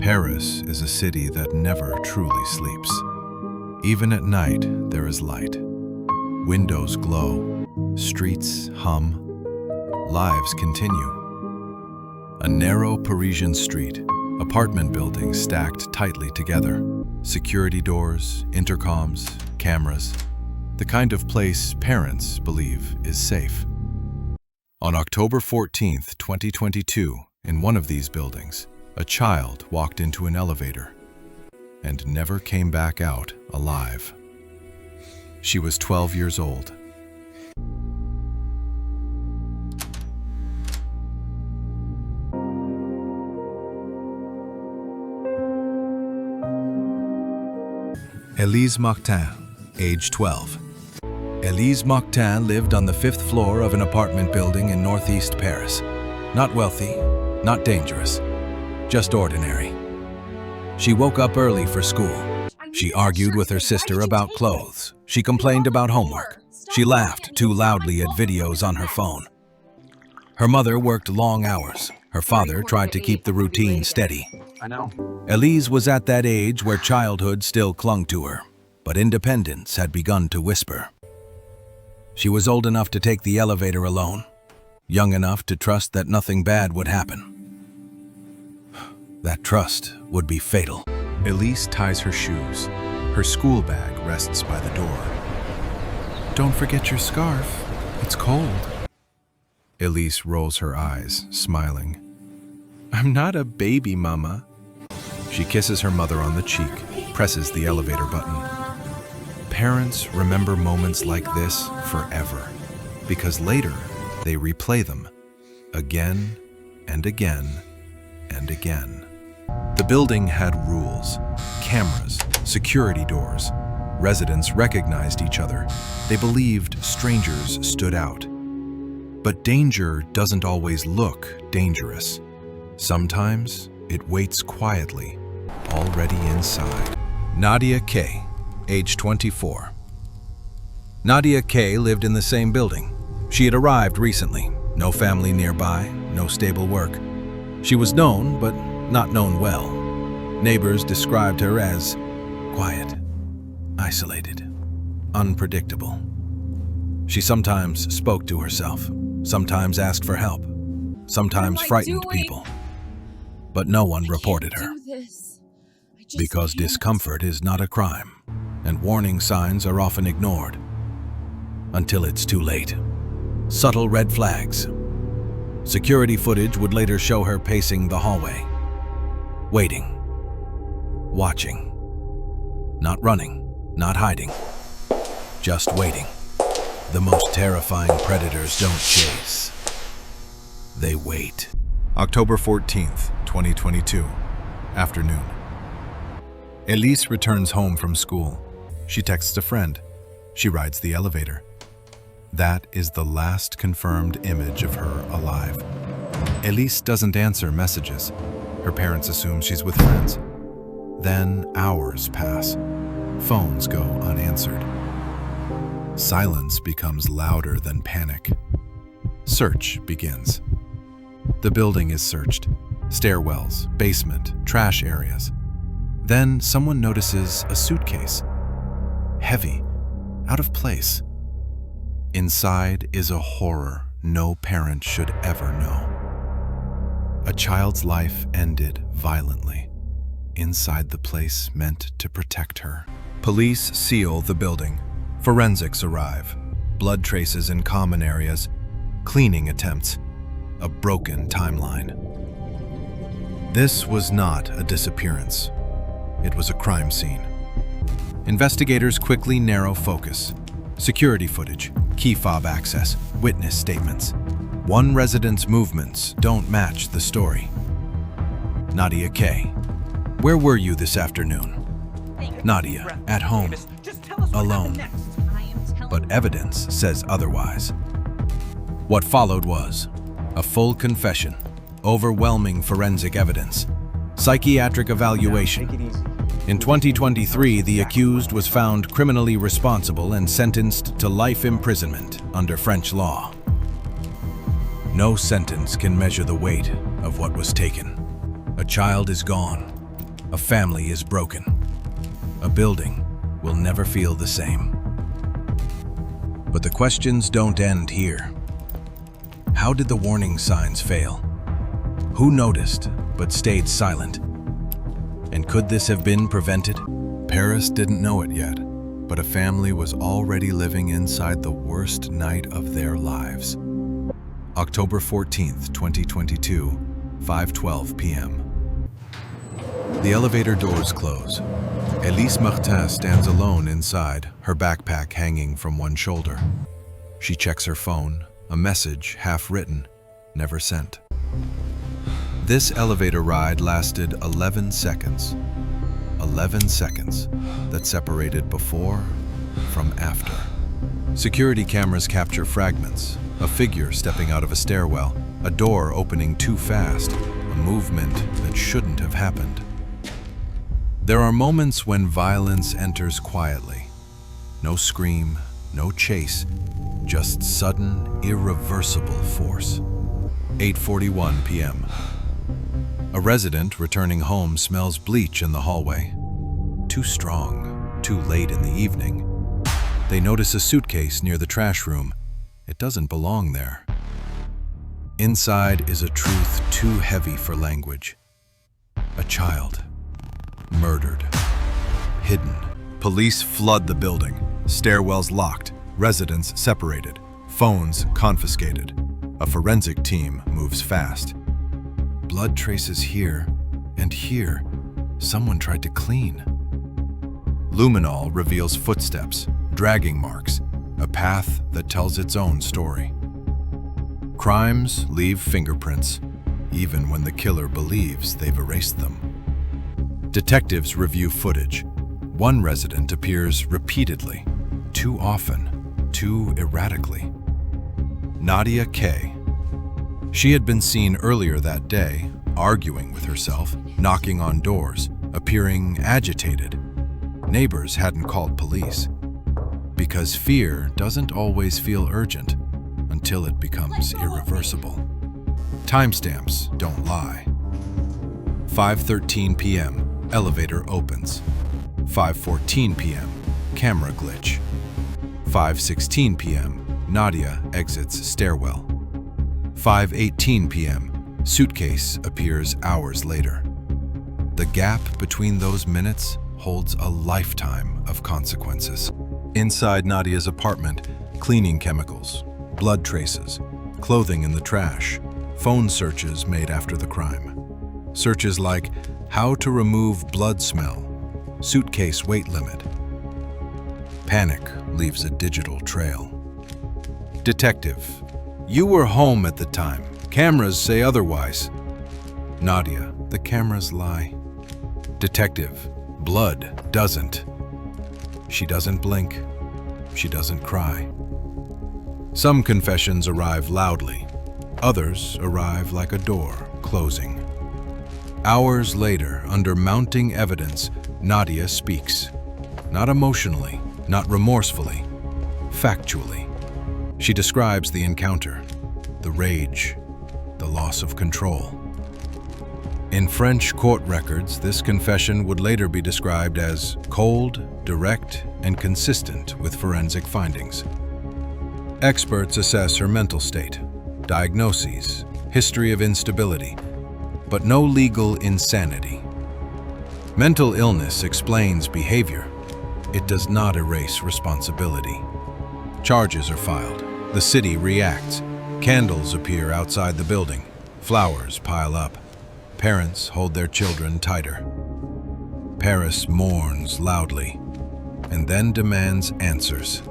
Paris is a city that never truly sleeps. Even at night, there is light. Windows glow, streets hum, lives continue. A narrow Parisian street, apartment buildings stacked tightly together, security doors, intercoms, cameras, the kind of place parents believe is safe. On October 14th, 2022, in one of these buildings, a child walked into an elevator and never came back out alive. She was 12 years old. Elise Martin, age 12. Elise Martin lived on the 5th floor of an apartment building in northeast Paris. Not wealthy, not dangerous, just ordinary. She woke up early for school. She argued with her sister about clothes. She complained about homework. She laughed too loudly at videos on her phone. Her mother worked long hours. Her father tried to keep the routine steady. Elise was at that age where childhood still clung to her, but independence had begun to whisper. She was old enough to take the elevator alone, young enough to trust that nothing bad would happen. That trust would be fatal. Elise ties her shoes. Her school bag rests by the door. Don't forget your scarf. It's cold. Elise rolls her eyes, smiling. I'm not a baby, Mama. She kisses her mother on the cheek, presses the elevator button. Parents remember moments like this forever, because later they replay them again and again and again. The building had rules, cameras, security doors. Residents recognized each other. They believed strangers stood out. But danger doesn't always look dangerous. Sometimes it waits quietly, already inside. Nadia K., age 24. Nadia K. lived in the same building. She had arrived recently. No family nearby, no stable work. She was known, but not known well. Neighbors described her as quiet, isolated, unpredictable. She sometimes spoke to herself, sometimes asked for help, sometimes frightened people. But no one reported her. Because discomfort is not a crime, and warning signs are often ignored. Until it's too late. Subtle red flags. Security footage would later show her pacing the hallway. Waiting. Watching. Not running. Not hiding. Just waiting. The most terrifying predators don't chase. They wait. October 14th, 2022. Afternoon. Elise returns home from school. She texts a friend. She rides the elevator. That is the last confirmed image of her alive. Elise doesn't answer messages. Her parents assume she's with friends. Then hours pass. Phones go unanswered. Silence becomes louder than panic. Search begins. The building is searched. Stairwells, basement, trash areas. Then someone notices a suitcase. Heavy, out of place. Inside is a horror no parent should ever know. A child's life ended violently, inside the place meant to protect her. Police seal the building. Forensics arrive. Blood traces in common areas. Cleaning attempts. A broken timeline. This was not a disappearance. It was a crime scene. Investigators quickly narrow focus. Security footage, key fob access, witness statements. One resident's movements don't match the story. Nadia K. Where were you this afternoon? Nadia, at home, alone. But evidence says otherwise. What followed was a full confession, overwhelming forensic evidence, psychiatric evaluation. In 2023, the accused was found criminally responsible and sentenced to life imprisonment under French law. No sentence can measure the weight of what was taken. A child is gone, A family is broken. A building will never feel the same. But the questions don't end here. How did the warning signs fail? Who noticed but stayed silent? And could this have been prevented? Paris didn't know it yet, but a family was already living inside the worst night of their lives. October 14th, 2022, 5:12 p.m. The elevator doors close. Elise Martin stands alone inside, her backpack hanging from one shoulder. She checks her phone, a message half written, never sent. This elevator ride lasted 11 seconds. 11 seconds that separated before from after. Security cameras capture fragments, a figure stepping out of a stairwell, a door opening too fast, a movement that shouldn't have happened. There are moments when violence enters quietly. No scream, no chase, just sudden, irreversible force. 8:41 p.m. A resident returning home smells bleach in the hallway. Too strong, too late in the evening. They notice a suitcase near the trash room. It doesn't belong there. Inside is a truth too heavy for language. A child. Murdered. Hidden. Police flood the building. Stairwells locked. Residents separated. Phones confiscated. A forensic team moves fast. Blood traces here and here. Someone tried to clean. Luminol reveals footsteps, dragging marks, a path that tells its own story. Crimes leave fingerprints, even when the killer believes they've erased them. Detectives review footage. One resident appears repeatedly, too often, too erratically. Nadia K. She had been seen earlier that day, arguing with herself, knocking on doors, appearing agitated. Neighbors hadn't called police. Because fear doesn't always feel urgent until it becomes irreversible. Timestamps don't lie. 5:13 p.m. Elevator opens. 5:14 p.m. Camera glitch. 5:16 p.m. Nadia exits stairwell. 5:18 p.m. Suitcase appears hours later. The gap between those minutes holds a lifetime of consequences. Inside Nadia's apartment, cleaning chemicals, blood traces, clothing in the trash, phone searches made after the crime. Searches like how to remove blood smell, suitcase weight limit. Panic leaves a digital trail. Detective, you were home at the time. Cameras say otherwise. Nadia, the cameras lie. Detective, blood doesn't. She doesn't blink. She doesn't cry. Some confessions arrive loudly. Others arrive like a door closing. Hours later, under mounting evidence, Nadia speaks. Not emotionally, not remorsefully, factually. She describes the encounter, the rage, the loss of control. In French court records, this confession would later be described as cold, direct, and consistent with forensic findings. Experts assess her mental state, diagnoses, history of instability, but no legal insanity. Mental illness explains behavior. It does not erase responsibility. Charges are filed. The city reacts. Candles appear outside the building. Flowers pile up. Parents hold their children tighter. Paris mourns loudly and then demands answers.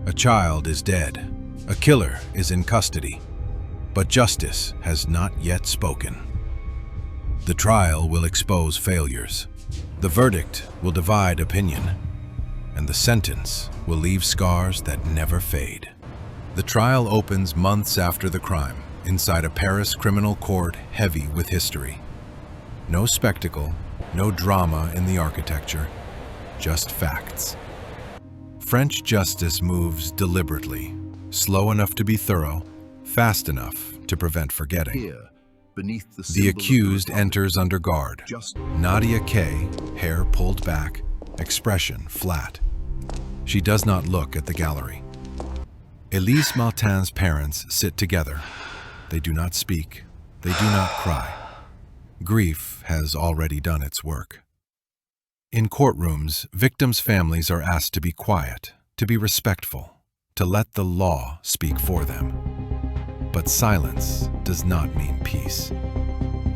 A child is dead. A killer is in custody. But justice has not yet spoken. The trial will expose failures. The verdict will divide opinion. And the sentence will leave scars that never fade. The trial opens months after the crime, inside a Paris criminal court heavy with history. No spectacle, no drama in the architecture, just facts. French justice moves deliberately, slow enough to be thorough, fast enough to prevent forgetting. Here, beneath the The symbol of accused Republic. enters under guard. Just Nadia K., hair pulled back, expression flat. She does not look at the gallery. Elise Martin's parents sit together. They do not speak. They do not cry. Grief has already done its work. In courtrooms, victims' families are asked to be quiet, to be respectful, to let the law speak for them. But silence does not mean peace.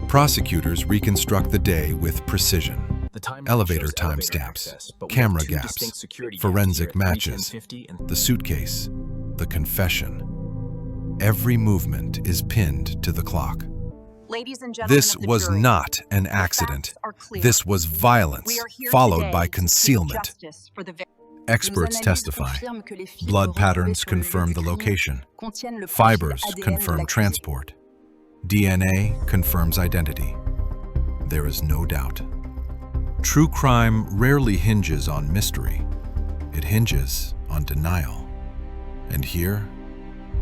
Prosecutors reconstruct the day with precision. Elevator timestamps, camera gaps, forensic matches, the suitcase, the confession. Every movement is pinned to the clock. Ladies and gentlemen This of the was jury, not an the accident. facts are clear. This was violence, We are here followed today by to seek concealment. justice for the Experts testify. Blood patterns confirm the location. Fibers confirm transport. DNA confirms identity. There is no doubt. True crime rarely hinges on mystery. It hinges on denial. And here,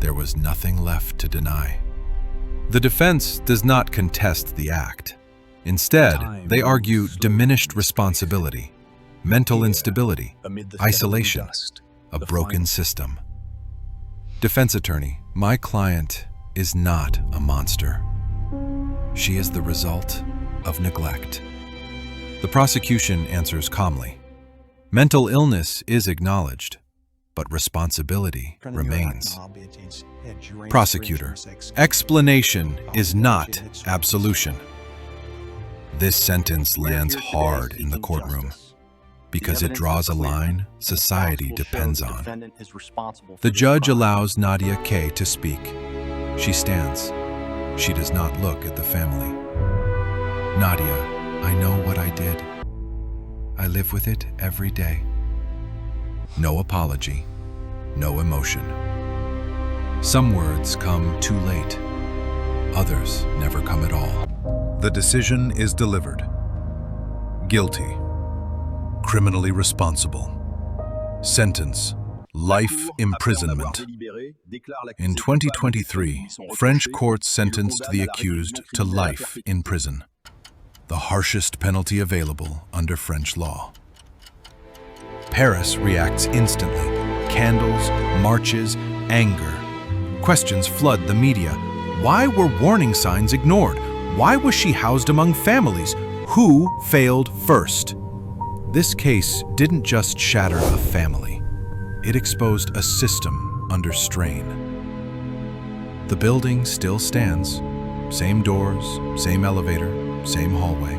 there was nothing left to deny. The defense does not contest the act. Instead, they argue diminished responsibility, mental instability, isolation, a broken system. Defense attorney, my client is not a monster. She is the result of neglect. The prosecution answers calmly. Mental illness is acknowledged, but responsibility remains. Prosecutor, explanation is not absolution. This sentence lands hard in the courtroom because it draws a line society depends on. The judge allows Nadia K. to speak. She stands. She does not look at the family. Nadia, I know what I did. I live with it every day. No apology, no emotion. Some words come too late. Others never come at all. The decision is delivered. Guilty. Criminally responsible. Sentence: life imprisonment. In 2023, French courts sentenced the accused to life in prison, the harshest penalty available under French law. Paris reacts instantly. Candles, marches, anger. Questions flood the media. Why were warning signs ignored? Why was she housed among families? Who failed first? This case didn't just shatter a family. It exposed a system under strain. The building still stands. Same doors, same elevator, same hallway.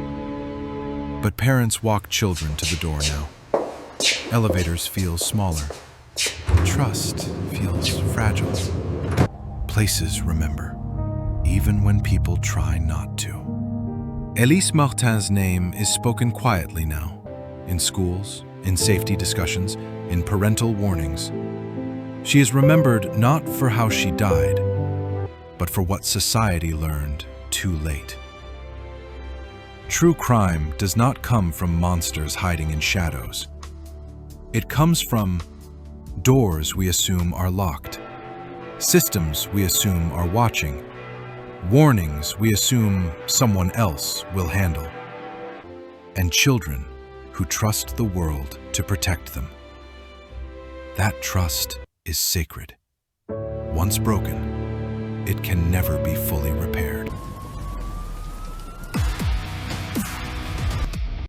But parents walk children to the door now. Elevators feel smaller. Trust feels fragile. Places remember, even when people try not to. Elise Martin's name is spoken quietly now, in schools, in safety discussions, in parental warnings. She is remembered not for how she died, but for what society learned too late. True crime does not come from monsters hiding in shadows. It comes from doors we assume are locked, systems we assume are watching, warnings we assume someone else will handle, and children who trust the world to protect them. That trust is sacred. Once broken, it can never be fully repaired.